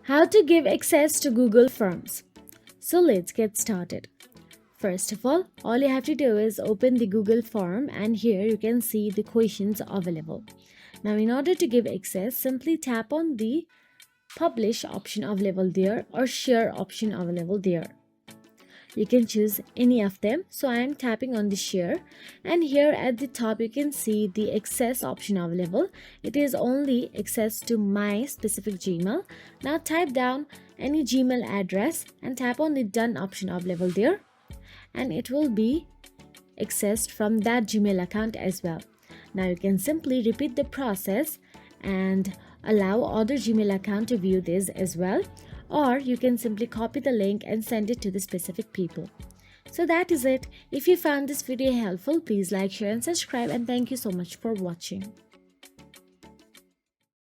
How to give access to Google Forms. So let's get started. First of all you have to do is open the Google form, and here you can see the questions available. Now in order to give access, simply tap on the publish option available there or share option available there. You can choose any of them. So I am tapping on the share, and here at the top you can see the access option available. It is only access to my specific Gmail. Now type down any Gmail address and tap on the done option available there, and it will be accessed from that Gmail account as well. Now you can simply repeat the process and allow other Gmail account to view this as well, or you can simply copy the link and send it to the specific people. So that is it. If you found this video helpful, please like, share and subscribe, and thank you so much for watching.